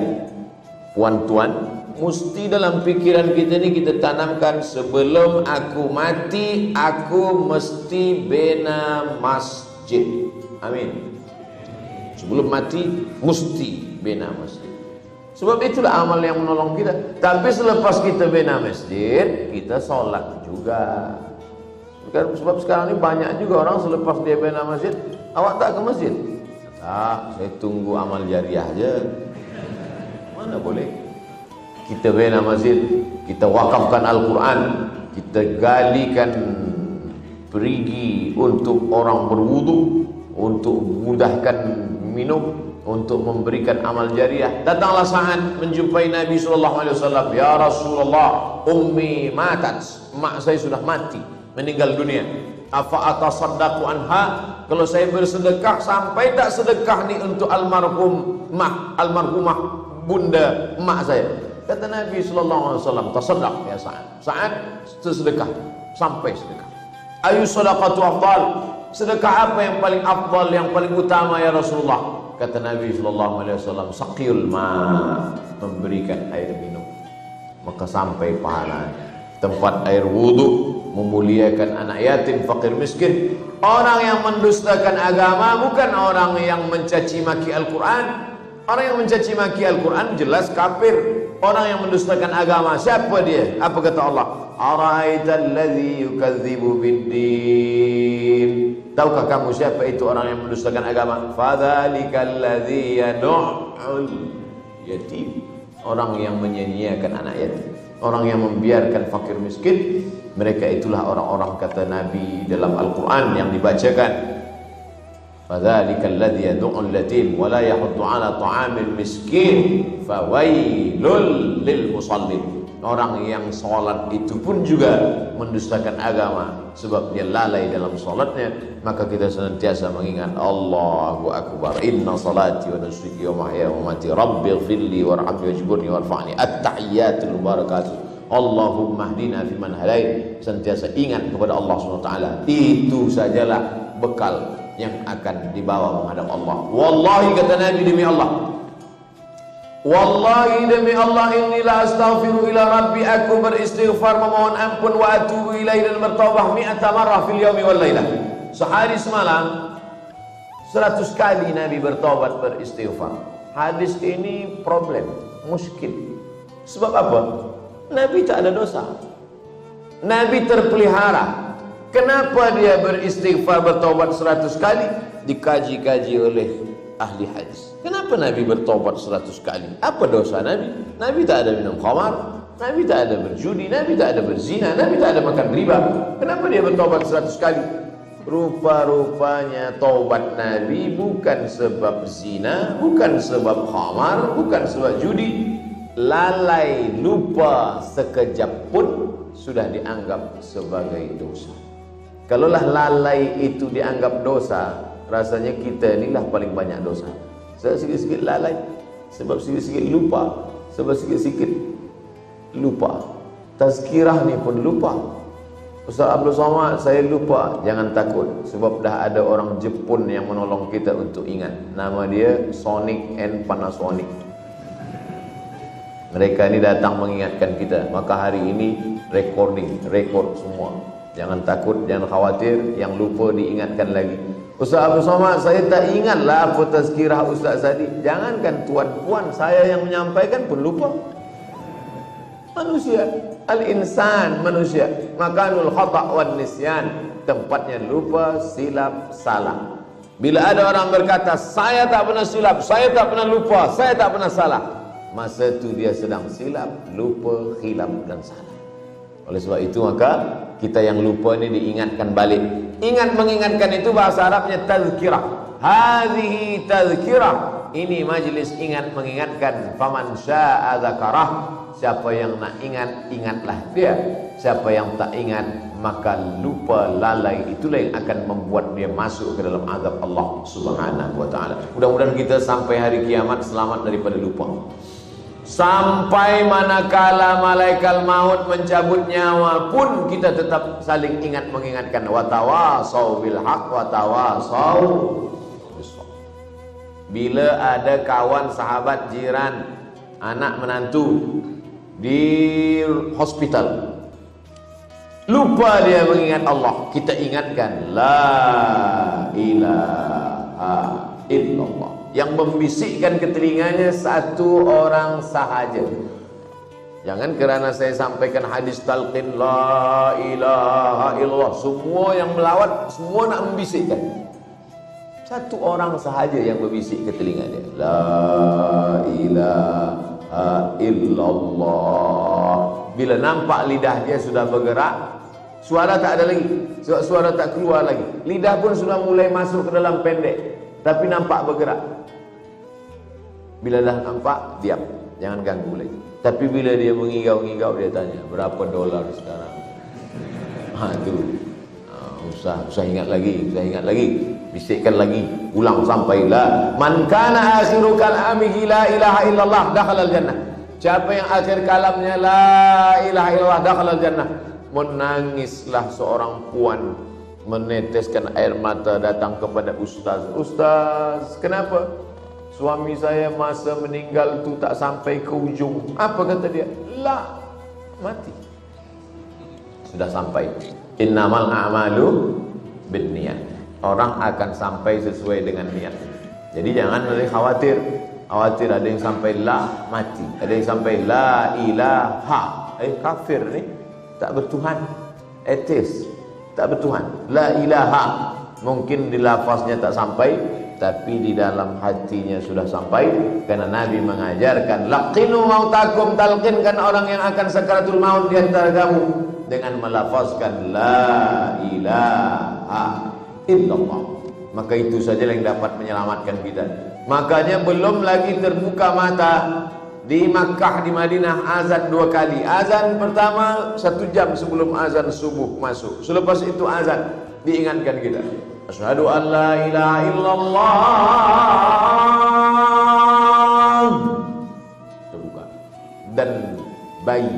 puan-tuan, Mesti dalam pikiran kita ni kita tanamkan, sebelum aku mati aku mesti bina masjid. Amin. Sebelum mati mesti bina masjid. Sebab itulah amal yang menolong kita. Tapi selepas kita bina masjid, kita sholat juga. Sebab sekarang ini banyak juga orang selepas dia bina masjid, awak tak ke masjid? Tak, saya tunggu amal jariah aja. Mana boleh? Kita bina masjid, kita wakafkan Al-Quran, kita galikan perigi untuk orang berwudu, untuk mudahkan minum, untuk memberikan amal jariah. Datanglah Sa'ad menjumpai Nabi SAW. Ya Rasulullah, ummi matat, mak saya sudah mati, meninggal dunia. Afa atasaddaqu anha, kalau saya bersedekah, sampai tak sedekah ni untuk almarhumah bunda mak saya. Kata Nabi SAW, tasaddaq ya Sa'ad. Sa'ad, sedekah, sampai sedekah. Ayu sadaqatu afdal, sedekah apa yang paling afdal, yang paling utama ya Rasulullah? Kata Nabi SAW, saqiyul ma, memberikan air minum. Maka sampai pahala. Tempat air wudu, memuliakan anak yatim, fakir miskin. Orang yang mendustakan agama bukan orang yang mencaci maki Al-Quran. Orang yang mencaci maki Al-Quran jelas kafir. Orang yang mendustakan agama, siapa dia? Apa kata Allah? Ara'aital ladzi yukadzibu biddin. Tahukah kamu siapa itu orang yang mendustakan agama? Fadzalikal ladzi yad'ul yatim. Orang yang menyia-nyiakan anak yatim, orang yang membiarkan fakir miskin. Mereka itulah orang-orang, kata Nabi dalam Al-Quran yang dibacakan, fadzalikal ladzi yad'ul yatim wa la yahuddu 'ala ta'amil miskin fawailul lil musallin. Orang yang salat itu pun juga mendustakan agama, sebab dia lalai dalam salatnya. Maka kita senantiasa mengingat Allahu Akbar, inna salati wa nusuki wa mahyaya wa mamati rabbighfirli warhamni wajburni warfa'ni, at-tahiyyatul mubarakatuh, Allahumma hdina fiman hadait. Senantiasa ingat kepada Allah SWT. Itu sajalah bekal yang akan dibawa menghadap Allah. Wallahi, kata Nabi, demi Allah, wallahi demi Allah, inilah astaghfiru ila rabbi, aku beristighfar memohon ampun, wa atubu ilaihi, dan bertaubat 100 marrah fil yaumi wal lailah. Sehari semalam 100 kali Nabi bertaubat, beristighfar. Hadis ini problem, muskil. Sebab apa? Nabi tak ada dosa, Nabi terpelihara. Kenapa dia beristighfar, bertaubat 100 kali? Dikaji-kaji oleh ahli hadis. Kenapa Nabi bertaubat 100 kali? Apa dosa Nabi? Nabi tak ada minum khamar, Nabi tak ada berjudi, Nabi tak ada berzina, Nabi tak ada makan riba. Kenapa dia bertaubat 100 kali? Rupa-rupanya taubat Nabi bukan sebab zina, bukan sebab khamar, bukan sebab judi. Lalai, lupa sekejap pun sudah dianggap sebagai dosa. Kalaulah lalai itu dianggap dosa, rasanya kita inilah paling banyak dosa. Sebab sikit-sikit lalai, sebab sikit-sikit lupa, sebab sikit-sikit lupa. Tazkirah ni pun lupa. Ustaz Abdul Somad, saya lupa. Jangan takut, sebab dah ada orang Jepun yang menolong kita untuk ingat. Nama dia Sonic and Panasonic. Mereka ni datang mengingatkan kita. Maka hari ini rekod semua. Jangan takut, jangan khawatir. Yang lupa diingatkan lagi. Ustaz Abdul Somad, saya tak ingatlah apa tazkirah Ustaz tadi. Jangankan tuan-puan, saya yang menyampaikan pun lupa. Manusia, al-insan, manusia. Makanul khata' wan nisyan, tempatnya lupa, silap, salah. Bila ada orang berkata, saya tak pernah silap, saya tak pernah lupa, saya tak pernah salah, masa itu dia sedang silap, lupa, khilaf dan salah. Oleh sebab itu maka kita yang lupa ini diingatkan balik. Ingat mengingatkan itu bahasa Arabnya tazkirah. Hadhihi tazkirah. Ini majlis ingat mengingatkan. Faman syaa dzakarah. Siapa yang nak ingat, ingatlah dia. Siapa yang tak ingat, maka lupa, lalai, itulah yang akan membuat dia masuk ke dalam azab Allah Subhanahu wa taala. Mudah-mudahan kita sampai hari kiamat selamat daripada lupa. Sampai manakala malaikat maut mencabut nyawa pun kita tetap saling ingat mengingatkan. Watawasau bil haq watawasau bis-sabr. Bila ada kawan, sahabat, jiran, anak menantu di hospital, lupa dia mengingat Allah, kita ingatkan la ilaha illallah. Yang membisikkan ke telinganya satu orang sahaja. Jangan kerana saya sampaikan hadis talqin la ilaha illallah, semua yang melawat, semua nak membisikkan. Satu orang sahaja yang berbisik ke telinga dia, la ilaha illallah. Bila nampak lidah dia sudah bergerak, suara tak ada lagi, suara tak keluar lagi, lidah pun sudah mulai masuk ke dalam pendek, tapi nampak bergerak. Bila dah nampak, diam, jangan ganggu lagi. Tapi bila dia mengigau-ngigau, dia tanya, berapa dolar sekarang? Usah ingat lagi, bisikkan lagi, ulang sampailah. Man kana akhiru kalamihi la ilaha illallah dakhalal jannah. Siapa yang akhir kalamnya la ilaha illallah dakhalal jannah. Menangislah seorang puan, meneteskan air mata, datang kepada ustaz. Ustaz, kenapa? Suami saya masa meninggal tu tak sampai ke ujung. Apa kata dia? La, mati. Sudah sampai. Innamal a'malu binniyat. Orang akan sampai sesuai dengan niat. Jadi jangan ada khawatir. Khawatir ada yang sampai la, mati. Ada yang sampai la ilaha. Kafir ni, tak bertuhan. Atheist, tak bertuhan. La ilaha, mungkin di lafaznya tak sampai, tapi di dalam hatinya sudah sampai. Karena Nabi mengajarkan, laqinu mautakum, talqinkan orang yang akan sakaratul maut di antara kamu dengan melafazkan la ilaha illallah. Maka itu saja yang dapat menyelamatkan kita. Makanya belum lagi terbuka mata. Di Makkah, di Madinah azan 2 kali. Azan pertama 1 jam sebelum azan subuh masuk. Selepas itu azan, diingatkan kita, asyhadu an la ilaha illallah. Terbuka. Dan bayi,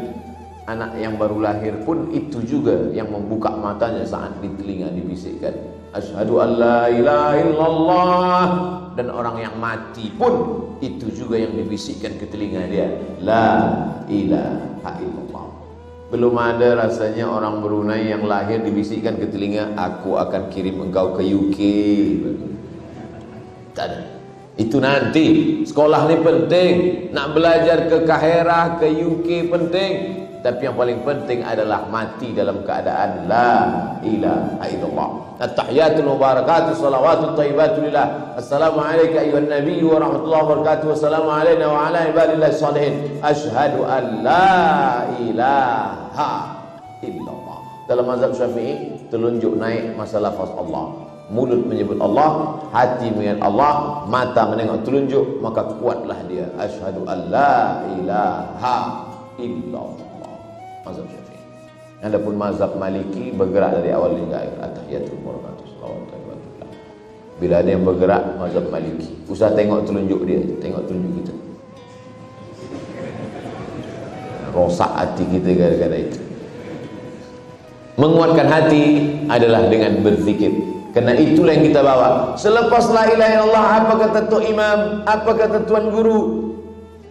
anak yang baru lahir pun itu juga yang membuka matanya saat di telinga dibisikkan, asyhadu an la ilaha illallah. Dan orang yang mati pun itu juga yang dibisikkan ke telinga dia, la ilaha illallah. Belum ada rasanya orang Brunei yang lahir dibisikkan ke telinga, aku akan kirim engkau ke UK. Tak ada. Itu nanti. Sekolah ni penting, nak belajar ke Kahirah, ke UK penting, tapi yang paling penting adalah mati dalam keadaan la ilaha illallah. At-tahiyatul mubarakatuh salawatut thayyibatu lillah. Assalamu alayka ayyuhan nabiy wa rahmatullahi wa barakatuh. Wassalamu alayna wa ala ibadillahi shalihin. Asyhadu an la ilaha illallah. Dalam mazhab Syafi'i, telunjuk naik masa lafaz Allah. Mulut menyebut Allah, hati mengingat Allah, mata menengok telunjuk, maka kuatlah dia. Asyhadu an la ilaha illallah. Mazhab Syafi'i. Adapun mazhab Maliki bergerak dari awal hingga akhir. At-tahiyatul mubarakatuh salawatut thayyibatu. Bila ada yang bergerak mazhab Maliki, usah tengok telunjuk dia, tengok telunjuk kita. Rosak hati kita gara-gara itu. Menguatkan hati adalah dengan berzikir. Karena itulah yang kita bawa. Selepas la ilaha illallah, apa kata Tok Imam, apa kata Tuan Guru?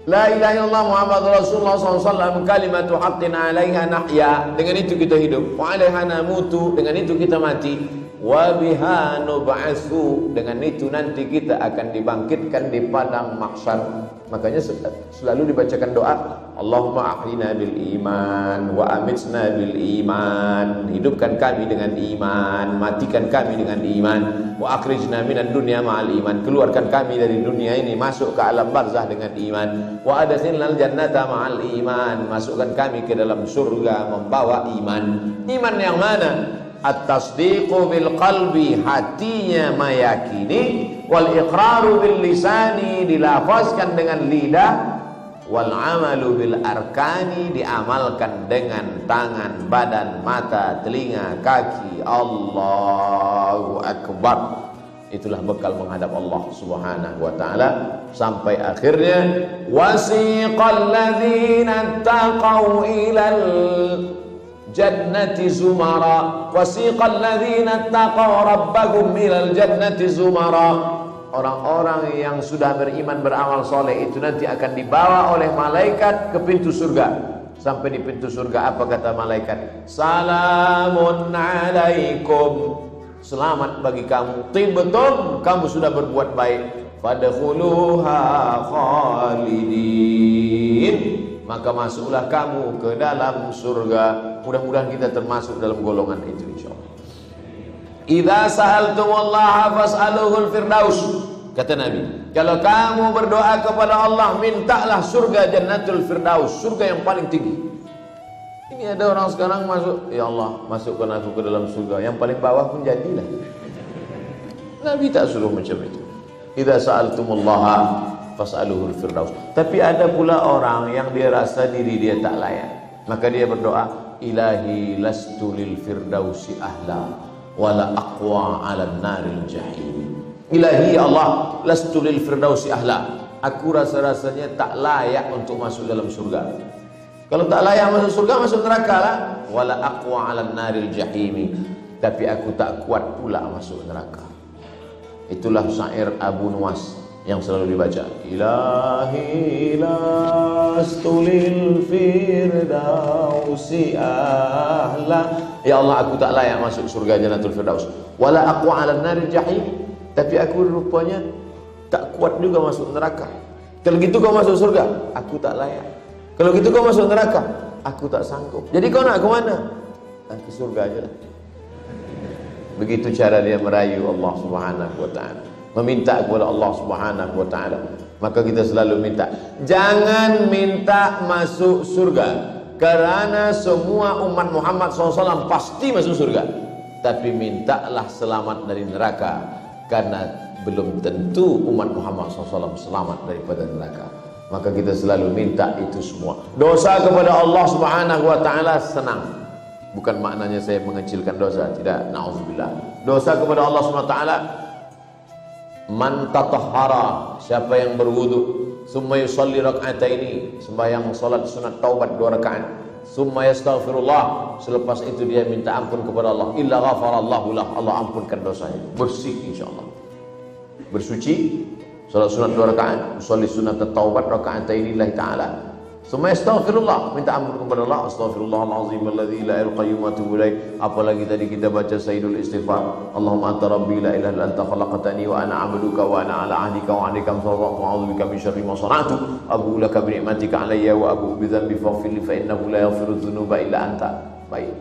La ilaha illallah Muhammad Rasulullah SAW, kalimatu haqqin alaiha nahya. Dengan itu kita hidup. Wa alaiha namutu. Dengan itu kita mati. Wa biha nub'atsu. Dengan itu nanti kita akan dibangkitkan di padang mahsyar. Makanya selalu dibacakan doa, Allahumma ahyina bil iman wa amitsna bil iman. Hidupkan kami dengan iman, matikan kami dengan iman. Wa akhrijna minad dunya ma'al iman. Keluarkan kami dari dunia ini, masuk ke alam barzah dengan iman. Wa adkhilnal jannata ma'al iman. Masukkan kami ke dalam surga membawa iman. Iman yang mana? At-tasdiqu bil qalbi, hatinya meyakini, wal iqraru bil lisani, dilafazkan dengan lidah, wal amalu bil arkani, diamalkan dengan tangan, badan, mata, telinga, kaki. Allahu akbar. Itulah bekal menghadap Allah Subhanahu wa taala sampai akhirnya wasiqal ladzina taqaw ilal jannati zumara, wasiqal ladzina taqaw rabbahum ilal jannati zumara. Orang-orang yang sudah beriman, beramal soleh itu nanti akan dibawa oleh malaikat ke pintu surga. Sampai di pintu surga apa kata malaikat? Salamun alaikum. Selamat bagi kamu. Tibtum, kamu sudah berbuat baik. Fadkhuluha khalidin. Maka masuklah kamu ke dalam surga. Mudah-mudahan kita termasuk dalam golongan itu insyaallah. Idza sa'altumullaha fas'aluhul firdaus. Kata Nabi, kalau kamu berdoa kepada Allah, mintalah surga Jannatul Firdaus, surga yang paling tinggi. Ini ada orang sekarang masuk, ya Allah, masukkan aku ke dalam surga. Yang paling bawah pun jadilah. Nabi tak suruh macam itu. Idza sa'altumullaha fas'aluhul firdaus. Tapi ada pula orang yang dia rasa diri dia tak layak. Maka dia berdoa, Ilahi lastu lil firdausi ahla wala aqwa 'alan naril jahim. Ilahi Allah, lastu lil firdausi ahla. Aku rasa-rasanya tak layak untuk masuk dalam surga. Kalau tak layak masuk surga, masuk neraka lah. Wala aqwa 'alan naril jahimi. Tapi aku tak kuat pula masuk neraka. Itulah syair Abu Nuwas yang selalu dibaca. Ilahi lastu lil firdausi ahla. Ya Allah, aku tak layak masuk surga Jannatul Firdaus. Wala aqwa 'alan naril jahim. Tapi aku rupanya tak kuat juga masuk neraka. Kalau gitu kau masuk surga, aku tak layak. Kalau gitu kau masuk neraka, aku tak sanggup. Jadi kau nak ke mana? Ke surga aja lah. Begitu cara dia merayu Allah Subhanahu wa ta'ala, meminta kepada Allah Subhanahu wa ta'ala. Maka kita selalu minta, jangan minta masuk surga, karena semua umat Muhammad SAW pasti masuk surga. Tapi mintalah selamat dari neraka, karena belum tentu umat Muhammad SAW selamat daripada neraka. Maka kita selalu minta itu semua. Dosa kepada Allah Subhanahu wa ta'ala senang. Bukan maknanya saya mengecilkan dosa, tidak, na'udzubillah. Dosa kepada Allah Subhanahu wa ta'ala, man tatahhara, siapa yang berwudu, summa yusalli rak'ataini, sembahyang salat sunat taubat 2 rakaat, summa yastaghfirullah, selepas itu dia minta ampun kepada Allah, illa ghafarallahu lah, Allah ampunkan dosanya, bersih insyaallah. Bersuci, salat sunat 2 rakaat, usolli sunat taubat raka'ataini lillahi ta'ala. Summa yastaghfirullah, minta ampun kepada Allah, astaghfirullahalazim alladzi la ilaha illa huwa atubu ilaih. Apalagi tadi kita baca sayyidul istighfar, Allahumma anta rabbi la ilaha illa anta khalaqtani wa ana 'abduka wa ana 'ala 'ahdika wa 'ahdika wa a'udzubika min syarri ma sana'tu abu laka bi ni'matika 'alayya wa abu bi dhanbi faghfirli fa innahu la yaghfiru dzunuba illa anta. Baik.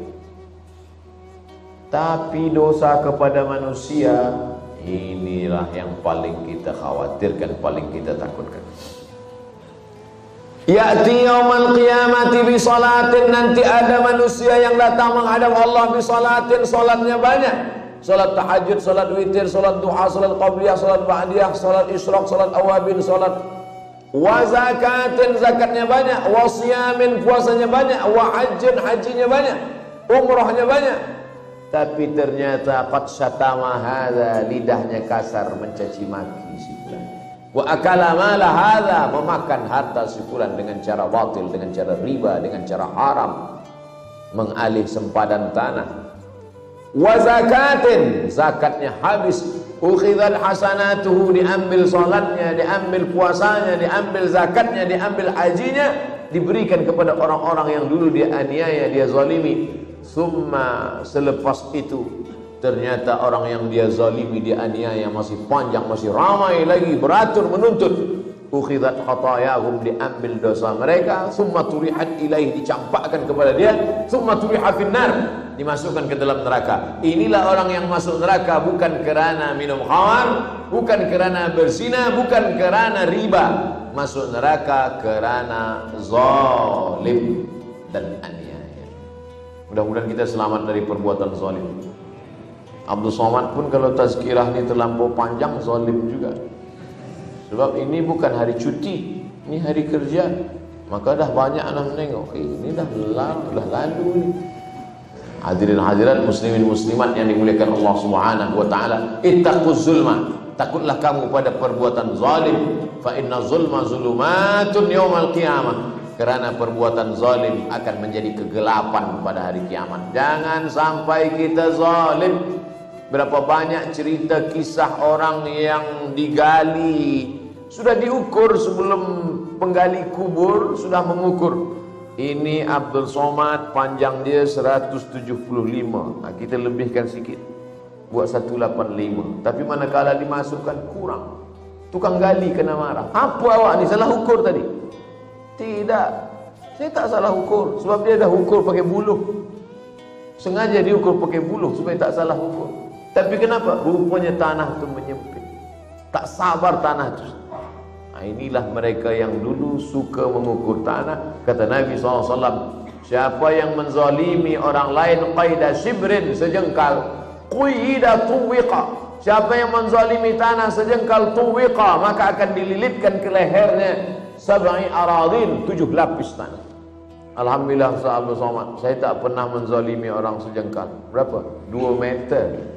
Tapi dosa kepada manusia, inilah yang paling kita khawatirkan, paling kita takutkan. Ya'ti yaumal qiyamati bi salatin, nanti ada manusia yang datang menghadap Allah bi salatin, salatnya banyak. Salat tahajud, salat witir, salat duha, salat qabliyah, salat ba'diyah, salat isyraq, salat awabin, salat wa zakatin, zakatnya banyak, wa siyamin, puasanya banyak, wa hajjin, hajinya banyak, umrahnya banyak. Tapi ternyata qad syatama hadza, lidahnya kasar mencaci maki si fulan. Wa akala mala hadza, memakan harta si fulan dengan cara batil, dengan cara riba, dengan cara haram, mengalih sempadan tanah. Wa zakatin, zakatnya habis, ukhidhal hasanatuhu, diambil salatnya, diambil puasanya, diambil zakatnya, diambil hajinya, diberikan kepada orang-orang yang dulu dia aniaya, dia zalimi. Summa, selepas itu ternyata orang yang dia zalimi, dia aniaya masih panjang, masih ramai lagi, beratur menuntut. Ukhidat khatayahum, diambil dosa mereka. Summa turihat ilaih, dicampakkan kepada dia. Summa turiha finnar, dimasukkan ke dalam neraka. Inilah orang yang masuk neraka bukan kerana minum khamar, bukan kerana berzina, bukan kerana riba. Masuk neraka kerana zalim dan aniaya. Mudah-mudahan kita selamat dari perbuatan zalim. Abdul Somad pun kalau tazkirah ini terlampau panjang, zalim juga. Sebab ini bukan hari cuti, ini hari kerja. Maka dah banyak anak menengok, ini dah lalu ni. Hadirin hadirat, muslimin muslimat yang dimuliakan Allah Subhanahu wa taala, ittaquz zulma, takutlah kamu pada perbuatan zalim. Fa inna zulma zulumatun yaumal qiyamah, karena perbuatan zalim akan menjadi kegelapan pada hari kiamat. Jangan sampai kita zalim. Berapa banyak cerita kisah orang yang digali, sudah diukur sebelum penggali kubur, sudah mengukur Ini Abdul Somad, panjang dia 175. Kita lebihkan sikit, buat 185. Tapi manakala dimasukkan kurang, tukang gali kena marah. Apa awak ni salah ukur tadi? Tidak, saya tak salah ukur. Sebab dia dah ukur pakai buluh. Sengaja diukur pakai buluh supaya tak salah ukur. Tapi kenapa? Rupanya tanah itu menyempit. Tak sabar tanah itu. Inilah mereka yang dulu suka mengukur tanah. Kata Nabi SAW, siapa yang menzalimi orang lain qaida shibrin, sejengkal, quyida tuwiqa. Siapa yang menzalimi tanah sejengkal, tuwiqa, maka akan dililitkan ke lehernya sab'i aradin, 7 lapis tanah. Alhamdulillah sahabat Somad, saya tak pernah menzalimi orang sejengkal. Berapa? 2 meter.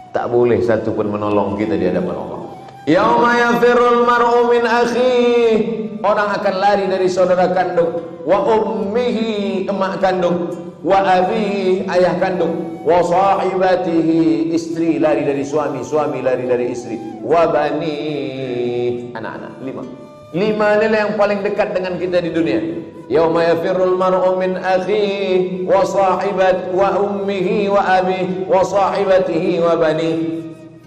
Tak boleh satu pun menolong kita di hadapan Allah. Yauma yafirrul mar'u min akhihi, orang akan lari dari saudara kandung, wa ummihi, emak kandung, wa abihi, ayah kandung, wa sahibatihi, istri lari dari suami, suami lari dari istri, wa bani, anak-anak. 5 inilah yang paling dekat dengan kita di dunia. Yauma yafirrul mar'u min akhihi wa sahibat wa ummihi wa abihi wa sahibatihi wa bani.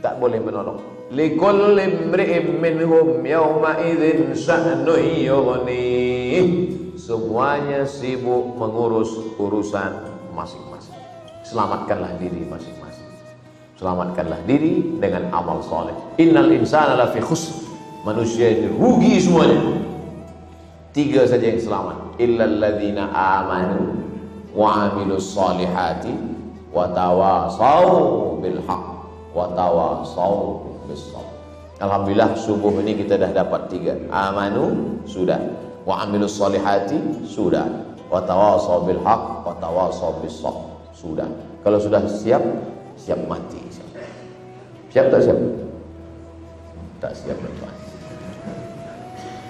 Tak boleh menolong. Likulli imri'in minhum yawma idzin sya'nun yughnih. Semuanya sibuk mengurus urusan masing-masing. Selamatkanlah diri masing-masing. Selamatkanlah diri dengan amal soleh. Innal insana lafi khusr. Manusia ini rugi semuanya. 3 saja yang selamat. Illal ladzina amanu wa amilus solihati wa tawasaw bil haq wa tawasaw bis sabr. Alhamdulillah subuh ini kita dah dapat 3. Amanu sudah, wa amilus solihati sudah, wa tawasaw bil haq wa tawasaw bis sabr sudah. Kalau sudah siap, siap mati. Siap tak siap? Tak siap tuan.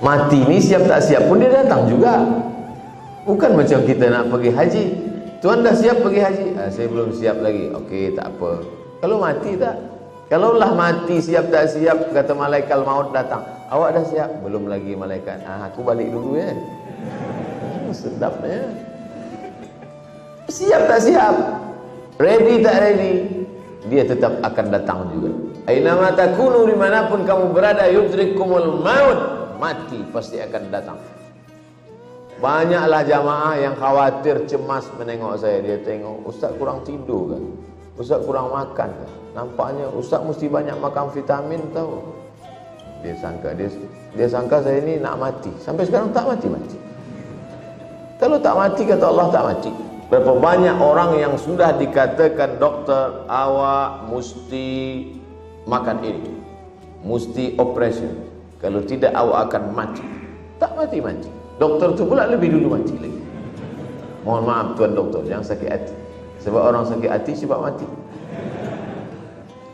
Mati ni siap tak siap pun dia datang juga. Bukan macam kita nak pergi haji, tuan dah siap pergi haji, saya belum siap lagi. Okey, tak apa. Kalau mati tak? Kalaulah mati siap tak siap, kata malaikat maut datang, awak dah siap? Belum lagi malaikat. Aku balik dulu ya. Sedapnya. Siap tak siap? Ready tak ready? Dia tetap akan datang juga. Ainama takunu, dimanapun kamu berada, yudrikumul maut. Mati pasti akan datang. Banyaklah jamaah yang khawatir, cemas menengok saya. Dia tengok, ustaz kurang tidur kan? Ustaz kurang makan kan? Nampaknya ustaz mesti banyak makan vitamin tahu. Dia sangka saya ini nak mati. Sampai sekarang tak mati-mati. Kalau tak mati, kata Allah tak mati. Berapa banyak orang yang sudah dikatakan dokter, awak mesti makan ini, mesti operation. Kalau tidak awak akan mati. Tak mati-mati. Doktor tu pula lebih dulu mati lagi. Mohon maaf tuan doktor, jangan sakit hati. Sebab orang sakit hati sebab mati.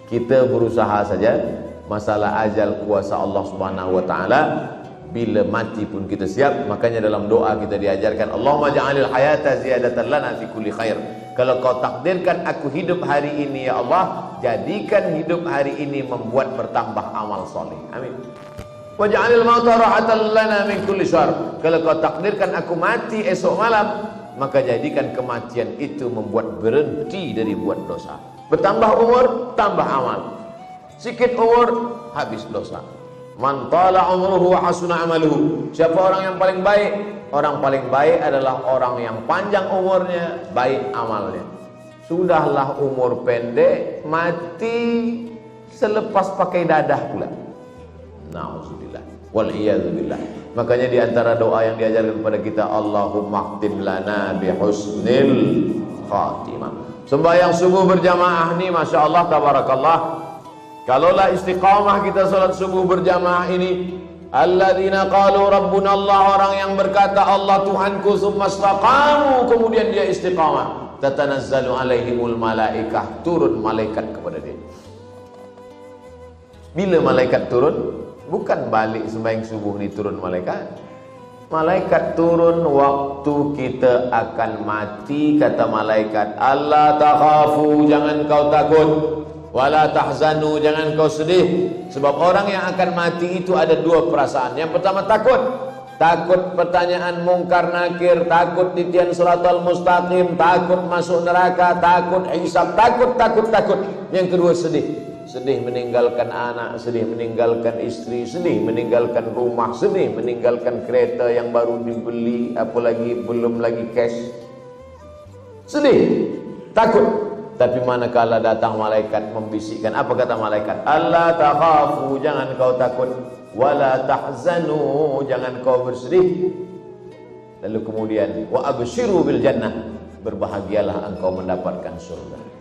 Kita berusaha saja. Masalah ajal kuasa Allah Subhanahu wa taala. Bila mati pun kita siap. Makanya dalam doa kita diajarkan, Allahumma ja'alil hayata ziyadatan lana fi kulli khair. Kalau kau takdirkan aku hidup hari ini ya Allah, jadikan hidup hari ini membuat bertambah amal soleh. Amin. Waj'alil mauta rahatan lana min kulli syarr. Kalau kau takdirkan aku mati esok malam, maka jadikan kematian itu membuat berhenti dari buat dosa. Bertambah umur, tambah amal. Sikit umur, habis dosa. Man tala umruhu wa hasuna amaluhu. Siapa orang yang paling baik? Orang paling baik adalah orang yang panjang umurnya, baik amalnya. Sudahlah umur pendek, mati selepas pakai dadah pula. Na'udzubillah wal iyadzubillah. Makanya di antara doa yang diajarkan kepada kita, Allahumma khtim lana bi husnil khatimah. Sembahyang subuh berjamaah ni Masya Allah tabarakallah. Kalaulah istiqamah kita salat subuh berjamaah ini, alladzina qalu rabbuna Allah, orang yang berkata Allah Tuhanku, summa istaqamu, kemudian dia istiqamah, tatanazzalu alaihimul malaikah, turun malaikat kepada dia. Bila malaikat turun? Bukan balik sembahyang subuh ni turun malaikat. Malaikat turun waktu kita akan mati. Kata malaikat, Allah takhafu, jangan kau takut, wala tahzanu, jangan kau sedih. Sebab orang yang akan mati itu ada 2 perasaan. Yang pertama takut, takut pertanyaan mungkar nakir, takut titian siratal mustaqim, takut masuk neraka, takut hisab, takut. Yang kedua sedih meninggalkan anak, sedih meninggalkan istri, sedih meninggalkan rumah, sedih meninggalkan kereta yang baru dibeli, apalagi belum lagi cash. Sedih, takut. Tapi manakala datang malaikat membisikkan, apa kata malaikat? Allah takhafu, jangan kau takut, wala tahzanu, jangan kau bersedih. Lalu kemudian wa abshiru bil jannah, berbahagialah engkau mendapatkan surga.